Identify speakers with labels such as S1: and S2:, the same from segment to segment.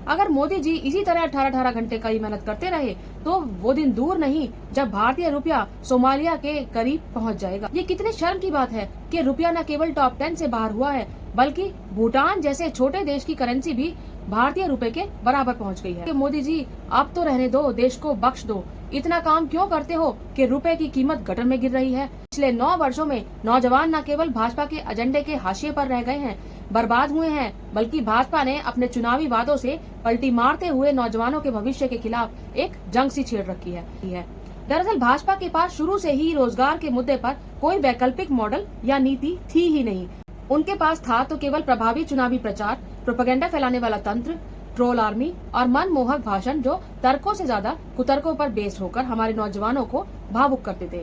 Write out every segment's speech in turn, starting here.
S1: अगर मोदी जी इसी तरह 18-18 घंटे कड़ी मेहनत करते रहे तो वो दिन दूर नहीं जब भारतीय रुपया सोमालिया के करीब पहुंच जाएगा। ये कितने शर्म की बात है कि रुपया न केवल टॉप 10 से बाहर हुआ है बल्कि भूटान जैसे छोटे देश की करेंसी भी भारतीय रुपए के बराबर पहुंच गई है। कि मोदी जी अब तो रहने दो, देश को बख्श दो, इतना काम क्यों करते हो कि रुपए की कीमत गटर में गिर रही है। पिछले 9 वर्षों में नौजवान न केवल भाजपा के एजेंडे के हाशिए पर रह गए हैं, बर्बाद हुए हैं, बल्कि भाजपा ने अपने चुनावी वादों से पलटी मारते हुए नौजवानों के भविष्य के खिलाफ एक जंग सी छेड़ रखी है। दरअसल भाजपा के पास शुरू से ही रोजगार के मुद्दे पर कोई वैकल्पिक मॉडल या नीति थी ही नहीं। उनके पास था तो केवल प्रभावी चुनावी प्रचार, प्रोपेगेंडा फैलाने वाला तंत्र, ट्रोल आर्मी और मनमोहक भाषण जो तर्कों से ज्यादा कुतर्कों पर बेस्ड होकर हमारे नौजवानों को भावुक करते थे।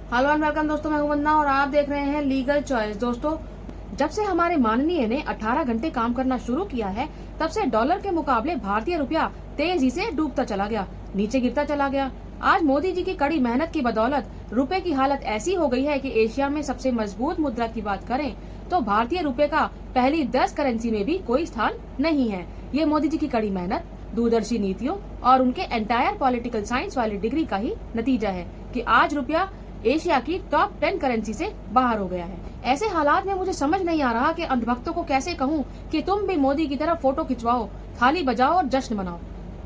S1: हेलो एंड वेलकम दोस्तों, मैं हूं वंदना और आप देख रहे हैं लीगल चॉइस। दोस्तों, जब से हमारे माननीय ने 18 घंटे काम करना शुरू किया है तब से डॉलर के मुकाबले भारतीय रुपया तेजी से डूबता चला गया, नीचे गिरता चला गया। आज मोदी जी की कड़ी मेहनत की बदौलत रुपए की हालत ऐसी हो गई है कि एशिया में सबसे मजबूत मुद्रा की बात करें तो भारतीय रुपए का पहली 10 करेंसी में भी कोई स्थान नहीं है। ये मोदी जी की कड़ी मेहनत, दूरदर्शी नीतियों और उनके एंटायर पॉलिटिकल साइंस वाली डिग्री का ही नतीजा है कि आज रुपया एशिया की टॉप 10 करेंसी से बाहर हो गया है। ऐसे हालात में मुझे समझ नहीं आ रहा कि अंधभक्तों को कैसे कहूँ कि तुम भी मोदी की तरह फोटो खिंचवाओ, थाली बजाओ और जश्न मनाओ।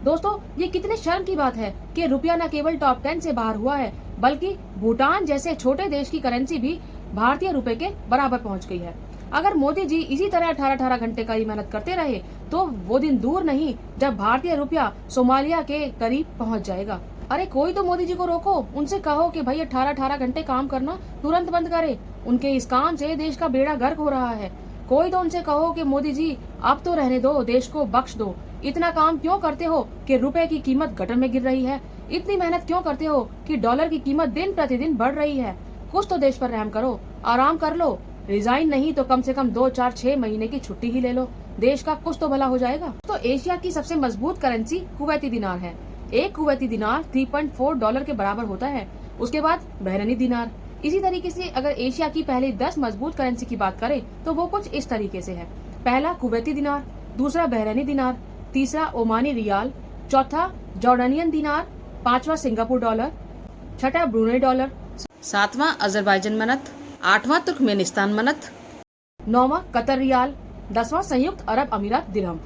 S1: दोस्तों, ये कितने शर्म की बात है कि रुपया न केवल टॉप 10 से बाहर हुआ है बल्कि भूटान जैसे छोटे देश की करेंसी भी भारतीय रुपए के बराबर पहुंच गई है। अगर मोदी जी इसी तरह 18-18 घंटे कड़ी मेहनत करते रहे तो वो दिन दूर नहीं जब भारतीय रुपया सोमालिया के करीब पहुंच जाएगा। अरे कोई तो मोदी जी को रोको, उनसे कहो कि भाई 18-18 घंटे काम करना तुरंत बंद करे, उनके इस काम से देश का बेड़ा गर्क हो रहा है। कोई तो उनसे कहो कि मोदी जी अब तो रहने दो, देश को बख्श दो, इतना काम क्यों करते हो कि रुपए की कीमत गटर में गिर रही है, इतनी मेहनत क्यों करते हो कि डॉलर की कीमत दिन प्रतिदिन बढ़ रही है। कुछ तो देश पर रहम करो, आराम कर लो, रिजाइन नहीं तो कम से कम 2-4-6 महीने की छुट्टी ही ले लो, देश का कुछ तो भला हो जाएगा। तो एशिया की सबसे मजबूत करेंसी कुवैती दिनार है। एक कुवैती दिनार 3.4 डॉलर के बराबर होता है। उसके बाद बहरीनी दिनार। इसी तरीके से अगर एशिया की पहली 10 मजबूत करेंसी की बात करें तो वो कुछ इस तरीके से है। पहला कुवैती दिनार, दूसरा बहरीनी दिनार, तीसरा ओमानी रियाल, चौथा जॉर्डनियन दिनार, पांचवा सिंगापुर डॉलर, छठा ब्रूनेई डॉलर, सातवां अजरबैजान मनत, आठवां तुर्कमेनिस्तान मनत, नौवां कतर रियाल, 10वां संयुक्त अरब अमीरात दिरहम,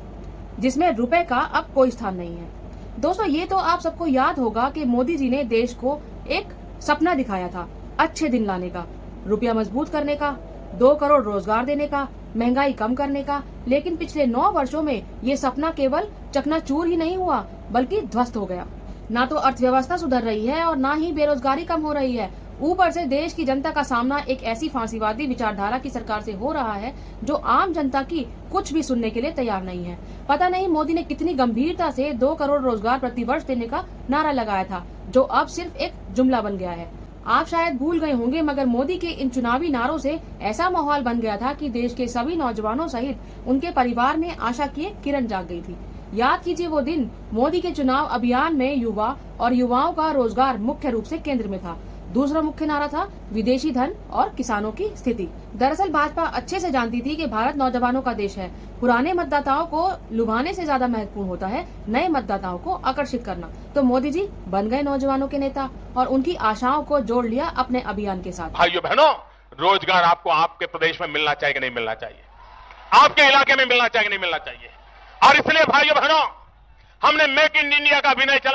S1: जिसमें रुपए का अब कोई स्थान नहीं है। दोस्तों, ये तो आप सबको याद होगा कि मोदी जी ने देश को एक सपना दिखाया था, अच्छे दिन लाने का, रुपया मजबूत करने का, 2 करोड़ रोजगार देने का, महंगाई कम करने का। लेकिन पिछले 9 वर्षों में ये सपना केवल चकनाचूर ही नहीं हुआ बल्कि ध्वस्त हो गया। ना तो अर्थव्यवस्था सुधर रही है और ना ही बेरोजगारी कम हो रही है। ऊपर से देश की जनता का सामना एक ऐसी फांसीवादी विचारधारा की सरकार से हो रहा है जो आम जनता की कुछ भी सुनने के लिए तैयार नहीं है। पता नहीं मोदी ने कितनी गंभीरता से 2 करोड़ रोजगार प्रति वर्ष देने का नारा लगाया था, जो अब सिर्फ एक जुमला बन गया है। आप शायद भूल गए होंगे, मगर मोदी के इन चुनावी नारों से ऐसा माहौल बन गया था कि देश के सभी नौजवानों सहित उनके परिवार में आशा की एक किरण जाग गई थी। याद कीजिए वो दिन, मोदी के चुनाव अभियान में युवा और युवाओं का रोजगार मुख्य रूप से केंद्र में था। दूसरा मुख्य नारा था विदेशी धन और किसानों की स्थिति। दरअसल भाजपा अच्छे से जानती थी कि भारत नौजवानों का देश है। पुराने मतदाताओं को लुभाने से ज्यादा महत्वपूर्ण होता है नए मतदाताओं को आकर्षित करना। तो मोदी जी बन गए नौजवानों के नेता और उनकी आशाओं को जोड़ लिया अपने अभियान के साथ।
S2: भाइयों बहनों, रोजगार आपको आपके प्रदेश में मिलना चाहिए कि नहीं मिलना चाहिए, आपके इलाके में मिलना चाहिए कि नहीं मिलना चाहिए। और इसलिए भाइयों बहनों, हमने मेक इन इंडिया का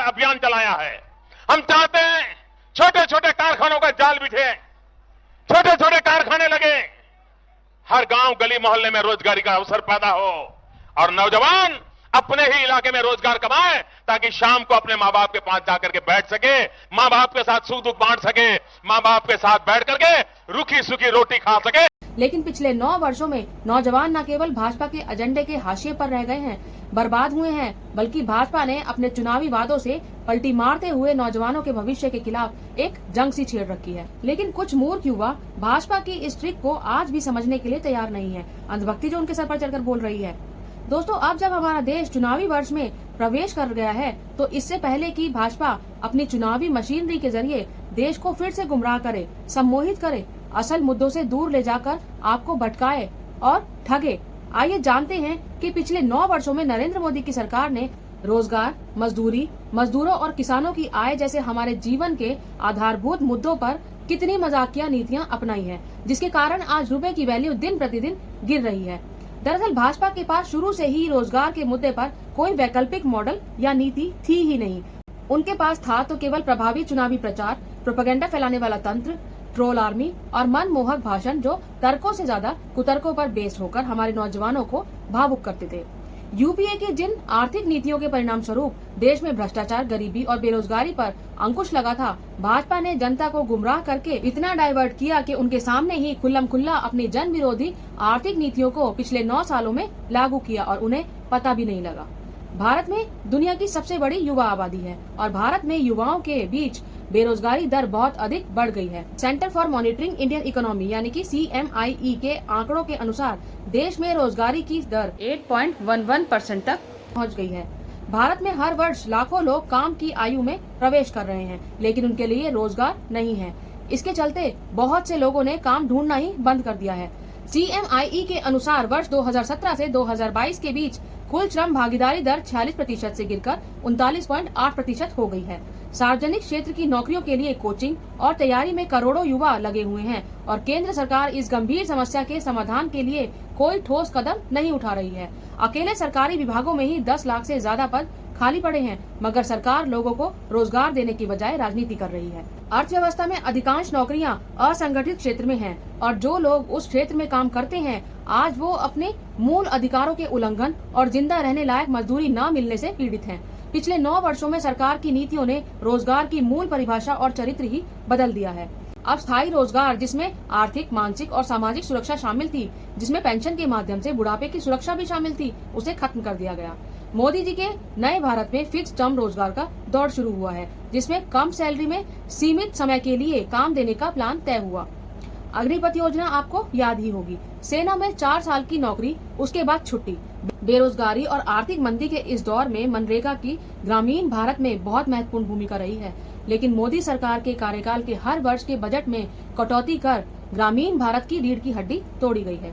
S2: अभियान चलाया है। हम चाहते हैं छोटे छोटे कारखानों का जाल बिछे, छोटे छोटे कारखाने लगे, हर गांव गली मोहल्ले में रोजगारी का अवसर पैदा हो और नौजवान अपने ही इलाके में रोजगार कमाए ताकि शाम को अपने मां बाप के पास जाकर के बैठ सके, मां बाप के साथ सुख दुख बांट सके, मां बाप के साथ बैठ करके रूखी सूखी रोटी खा सके।
S1: लेकिन पिछले 9 वर्षों में नौजवान न केवल भाजपा के एजेंडे के हाशिए पर रह गए हैं, बर्बाद हुए हैं, बल्कि भाजपा ने अपने चुनावी वादों से पलटी मारते हुए नौजवानों के भविष्य के खिलाफ एक जंग सी छेड़ रखी है। लेकिन कुछ मूर्ख युवा भाजपा की इस ट्रिक को आज भी समझने के लिए तैयार नहीं है। अंधभक्ति जो उनके सर पर चढ़कर बोल रही है। दोस्तों, अब जब हमारा देश चुनावी वर्ष में प्रवेश कर गया है तो इससे पहले कि भाजपा अपनी चुनावी मशीनरी के जरिए देश को फिर से गुमराह करे, सम्मोहित करे, असल मुद्दों से दूर ले जाकर आपको भटकाए और ठगे। आइए जानते हैं कि पिछले 9 वर्षों में नरेंद्र मोदी की सरकार ने रोजगार, मजदूरी, मजदूरों और किसानों की आय जैसे हमारे जीवन के आधारभूत मुद्दों पर कितनी मजाकिया नीतियां अपनाई हैं, जिसके कारण आज रुपए की वैल्यू दिन प्रतिदिन गिर रही है। दरअसल भाजपा के पास शुरू से ही रोजगार के मुद्दे पर कोई वैकल्पिक मॉडल या नीति थी ही नहीं। उनके पास था तो केवल प्रभावी चुनावी प्रचार, प्रोपेगेंडा फैलाने वाला तंत्र, ट्रोल आर्मी और मनमोहक भाषण जो तर्कों से ज्यादा कुतर्कों पर बेस्ड होकर हमारे नौजवानों को भावुक करते थे। यूपीए की जिन आर्थिक नीतियों के परिणाम स्वरूप देश में भ्रष्टाचार, गरीबी और बेरोजगारी पर अंकुश लगा था, भाजपा ने जनता को गुमराह करके इतना डाइवर्ट किया कि उनके सामने ही खुल्लम खुल्ला अपनी जन विरोधी आर्थिक नीतियों को पिछले 9 सालों में लागू किया और उन्हें पता भी नहीं लगा। भारत में दुनिया की सबसे बड़ी युवा आबादी है और भारत में युवाओं के बीच बेरोजगारी दर बहुत अधिक बढ़ गई है। Centre for monitoring Indian economy यानी कि CMIE के आंकड़ों के अनुसार देश में रोजगारी की दर 8.11% तक पहुंच गई है। भारत में हर वर्ष लाखों लोग काम की आयु में प्रवेश कर रहे हैं, लेकिन उनके लिए रोजगार नहीं है। इसके चलते बहुत से लोगों ने काम ढूंढना ही बंद कर दिया है। CMIE के अनुसार वर्ष 2017 से 2022 के बीच कुल श्रम भागीदारी दर 46% से गिरकर 39.8% हो गई है। सार्वजनिक क्षेत्र की नौकरियों के लिए कोचिंग और तैयारी में करोड़ों युवा लगे हुए हैं और केंद्र सरकार इस गंभीर समस्या के समाधान के लिए कोई ठोस कदम नहीं उठा रही है। अकेले सरकारी विभागों में ही 10 लाख से ज्यादा पद खाली पड़े हैं, मगर सरकार लोगों को रोजगार देने की बजाय राजनीति कर रही है। अर्थव्यवस्था में अधिकांश नौकरियां असंगठित क्षेत्र में हैं और जो लोग उस क्षेत्र में काम करते हैं आज वो अपने मूल अधिकारों के उल्लंघन और जिंदा रहने लायक मजदूरी न मिलने से पीड़ित हैं। पिछले 9 वर्षों में सरकार की नीतियों ने रोजगार की मूल परिभाषा और चरित्र ही बदल दिया है। अब स्थायी रोजगार, जिसमें आर्थिक, मानसिक और सामाजिक सुरक्षा शामिल थी, जिसमें पेंशन के माध्यम से बुढ़ापे की सुरक्षा भी शामिल थी, उसे खत्म कर दिया गया। मोदी जी के नए भारत में फिक्स टर्म रोजगार का दौर शुरू हुआ है, जिसमें कम सैलरी में सीमित समय के लिए काम देने का प्लान तय हुआ। अग्निपथ योजना आपको याद ही होगी। सेना में 4 साल की नौकरी, उसके बाद छुट्टी। बेरोजगारी और आर्थिक मंदी के इस दौर में मनरेगा की ग्रामीण भारत में बहुत महत्वपूर्ण भूमिका रही है, लेकिन मोदी सरकार के कार्यकाल के हर वर्ष के बजट में कटौती कर ग्रामीण भारत की रीढ़ की हड्डी तोड़ी गई है।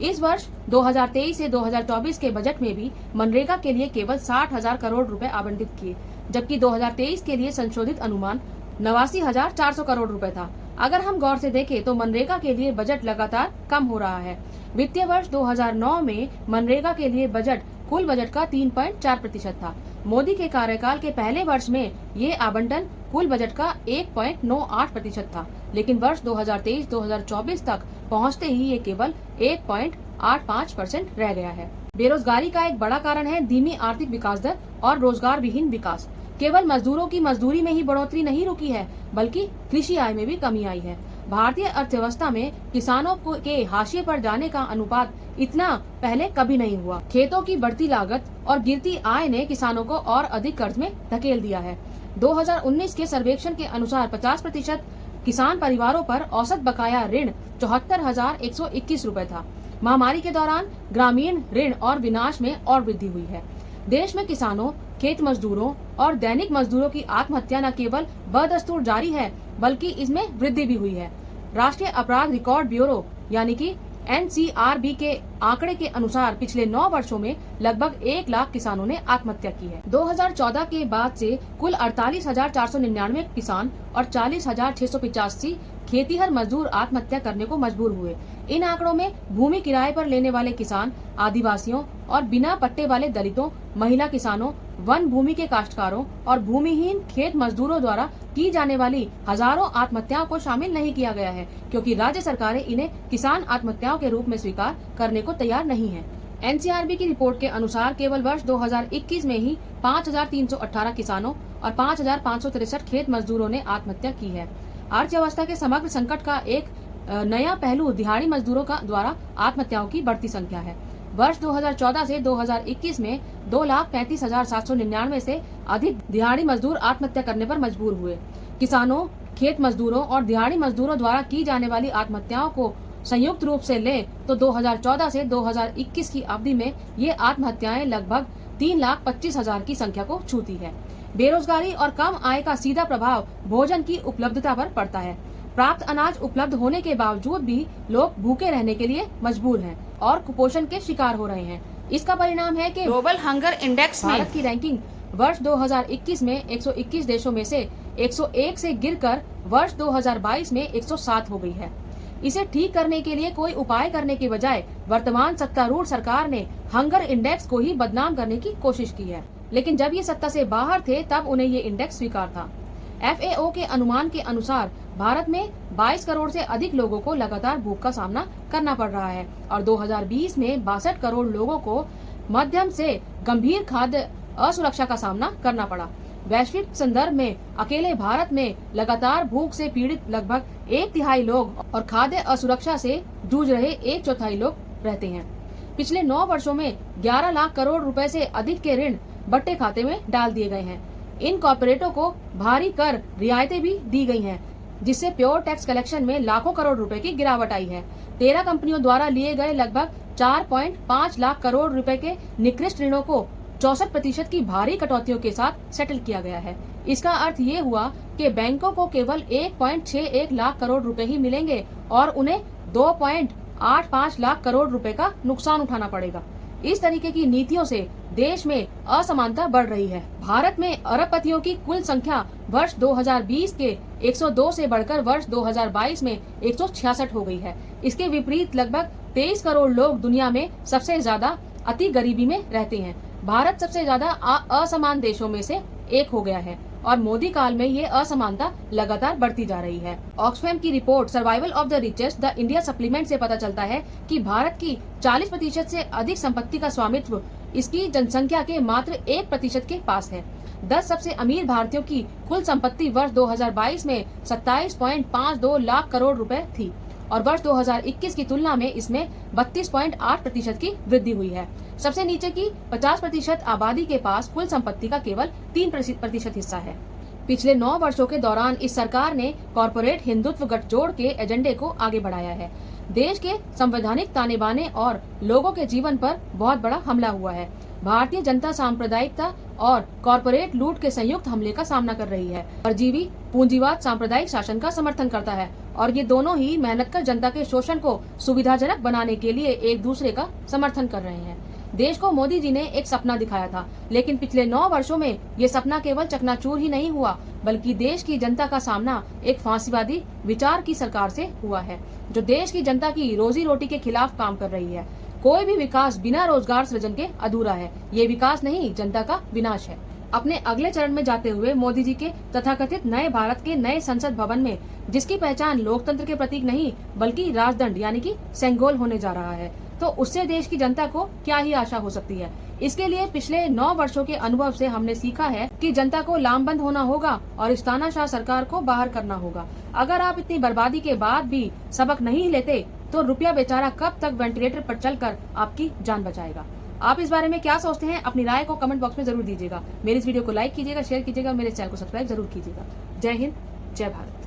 S1: इस वर्ष 2023 से 2024 के बजट में भी मनरेगा के लिए केवल 60,000 करोड़ रुपए आवंटित किए, जबकि 2023 के लिए संशोधित अनुमान 89,400 करोड़ रुपए था। अगर हम गौर से देखें तो मनरेगा के लिए बजट लगातार कम हो रहा है। वित्तीय वर्ष 2009 में मनरेगा के लिए बजट कुल बजट का 3.4% था। मोदी के कार्यकाल के पहले वर्ष में ये आवंटन कुल बजट का 1.98% था, लेकिन वर्ष 2023-2024 तक पहुंचते ही ये केवल 1.85% रह गया है। बेरोजगारी का एक बड़ा कारण है धीमी आर्थिक विकास दर और रोजगार विहीन विकास। केवल मजदूरों की मजदूरी में ही बढ़ोतरी नहीं रुकी है, बल्कि कृषि आय में भी कमी आई है। भारतीय अर्थव्यवस्था में किसानों के हाशिए पर जाने का अनुपात इतना पहले कभी नहीं हुआ। खेतों की बढ़ती लागत और गिरती आय ने किसानों को और अधिक कर्ज में धकेल दिया है। 2019 के सर्वेक्षण के अनुसार 50% किसान परिवारों पर औसत बकाया ऋण 74,121 रुपए था। महामारी के दौरान ग्रामीण ऋण और विनाश में और वृद्धि हुई है। देश में किसानों, खेत मजदूरों और दैनिक मजदूरों की आत्महत्या न केवल बदस्तूर जारी है, बल्कि इसमें वृद्धि भी हुई है। राष्ट्रीय अपराध रिकॉर्ड ब्यूरो यानी कि NCRB के आंकड़े के अनुसार पिछले 9 वर्षों में लगभग 1 लाख किसानों ने आत्महत्या की है। 2014 के बाद से कुल 48,499 किसान और 40,685 खेतीहर मजदूर आत्महत्या करने को मजबूर हुए। इन आंकड़ों में भूमि किराए पर लेने वाले किसान, आदिवासियों और बिना पट्टे वाले दलितों, महिला किसानों, वन भूमि के काश्तकारों और भूमिहीन खेत मजदूरों द्वारा की जाने वाली हजारों आत्महत्याओं को शामिल नहीं किया गया है, क्योंकि राज्य सरकारें इन्हें किसान आत्महत्याओं के रूप में स्वीकार करने को तैयार नहीं है। NCRB की रिपोर्ट के अनुसार केवल वर्ष 2021 में ही 5,318 किसानों और 5,563 खेत मजदूरों ने आत्महत्या की है। अर्थव्यवस्था के समग्र संकट का एक नया पहलू दिहाड़ी मजदूरों का द्वारा आत्महत्याओं की बढ़ती संख्या है। वर्ष 2014 से 2021 में 2,35,799 से अधिक दिहाड़ी मजदूर आत्महत्या करने पर मजबूर हुए। किसानों, खेत मजदूरों और दिहाड़ी मजदूरों द्वारा की जाने वाली आत्महत्याओं को संयुक्त रूप से ले तो 2014 से 2021 की अवधि में ये आत्महत्याएं लगभग 3,25,000 की संख्या को छूती है। बेरोजगारी और कम आय का सीधा प्रभाव भोजन की उपलब्धता पर पड़ता है। प्राप्त अनाज उपलब्ध होने के बावजूद भी लोग भूखे रहने के लिए मजबूर हैं और कुपोषण के शिकार हो रहे हैं। इसका परिणाम है कि ग्लोबल हंगर इंडेक्स में भारत की रैंकिंग वर्ष 2021 में 121 देशों में से 101 से गिरकर वर्ष 2022 में 107 हो गई है। इसे ठीक करने के लिए कोई उपाय करने के बजाय वर्तमान सत्तारूढ़ सरकार ने हंगर इंडेक्स को ही बदनाम करने की कोशिश की है। लेकिन जब ये सत्ता से बाहर थे तब उन्हें ये इंडेक्स स्वीकार था। FAO के अनुमान के अनुसार भारत में 22 करोड़ से अधिक लोगों को लगातार भूख का सामना करना पड़ रहा है और 2020 में 62 करोड़ लोगों को मध्यम से गंभीर खाद्य असुरक्षा का सामना करना पड़ा। वैश्विक संदर्भ में अकेले भारत में लगातार भूख से पीड़ित लगभग 1/3 लोग और खाद्य असुरक्षा से जूझ रहे 1/4 लोग रहते हैं। पिछले 9 वर्षों में 11 लाख करोड़ रुपए से अधिक के ऋण बट्टे खाते में डाल दिए गए हैं। इन कॉर्पोरेटों को भारी कर रियायतें भी दी गई हैं, जिससे प्योर टैक्स कलेक्शन में लाखों करोड़ रुपए की गिरावट आई है। 13 कंपनियों द्वारा लिए गए लगभग 4.5 लाख करोड़ रुपए के निकृष्ट ऋणों को 64% की भारी कटौतियों के साथ सेटल किया गया है। इसका अर्थ ये हुआ कि बैंकों को केवल 1.61 लाख करोड़ रुपए ही मिलेंगे और उन्हें 2.85 लाख करोड़ रुपए का नुकसान उठाना पड़ेगा। इस तरीके की नीतियों से देश में असमानता बढ़ रही है। भारत में अरबपतियों की कुल संख्या वर्ष 2020 के 102 से बढ़कर वर्ष 2022 में 166 हो गई है। इसके विपरीत लगभग 23 करोड़ लोग दुनिया में सबसे ज्यादा अति गरीबी में रहते हैं। भारत सबसे ज्यादा असमान देशों में से एक हो गया है और मोदी काल में ये असमानता लगातार बढ़ती जा रही है। ऑक्सफैम की report survival of the richest the India supplement से पता चलता है कि भारत की 40% से अधिक संपत्ति का स्वामित्व इसकी जनसंख्या के मात्र 1% के पास है। 10 सबसे अमीर भारतीयों की कुल संपत्ति वर्ष 2022 में 27.52 लाख करोड़ रुपए थी और वर्ष 2021 की तुलना में इसमें 32.8% की वृद्धि हुई है। सबसे नीचे की 50% आबादी के पास कुल संपत्ति का केवल 3% हिस्सा है। पिछले 9 वर्षों के दौरान इस सरकार ने कॉरपोरेट हिंदुत्व गठजोड़ के एजेंडे को आगे बढ़ाया है। देश के संवैधानिक ताने बाने और लोगों के जीवन पर बहुत बड़ा हमला हुआ है। भारतीय जनता सांप्रदायिकता और कॉरपोरेट लूट के संयुक्त हमले का सामना कर रही है। परजीवी पूंजीवाद सांप्रदायिक शासन का समर्थन करता है और ये दोनों ही मेहनत कर जनता के शोषण को सुविधाजनक बनाने के लिए एक दूसरे का समर्थन कर रहे हैं। देश को मोदी जी ने एक सपना दिखाया था, लेकिन पिछले 9 वर्षों में ये सपना केवल चकनाचूर ही नहीं हुआ, बल्कि देश की जनता का सामना एक फांसीवादी विचार की सरकार से हुआ है, जो देश की जनता की रोजी रोटी के खिलाफ काम कर रही है। कोई भी विकास बिना रोजगार सृजन के अधूरा है। ये विकास नहीं, जनता का विनाश है। अपने अगले चरण में जाते हुए मोदी जी के तथाकथित नए भारत के नए संसद भवन में, जिसकी पहचान लोकतंत्र के प्रतीक नहीं बल्कि राजदंड यानी कि सेंगोल होने जा रहा है, तो उससे देश की जनता को क्या ही आशा हो सकती है। इसके लिए पिछले 9 वर्षों के अनुभव से हमने सीखा है कि जनता को लामबंद होना होगा और इस तानाशाह सरकार को बाहर करना होगा। अगर आप इतनी बर्बादी के बाद भी सबक नहीं लेते तो रुपया बेचारा कब तक वेंटिलेटर पर चलकर आपकी जान बचाएगा। आप इस बारे में क्या सोचते हैं? अपनी राय को कमेंट बॉक्स में जरूर दीजिएगा। मेरे इस वीडियो को लाइक कीजिएगा, शेयर कीजिएगा, मेरे चैनल को सब्सक्राइब जरूर कीजिएगा। जय हिंद, जय भारत।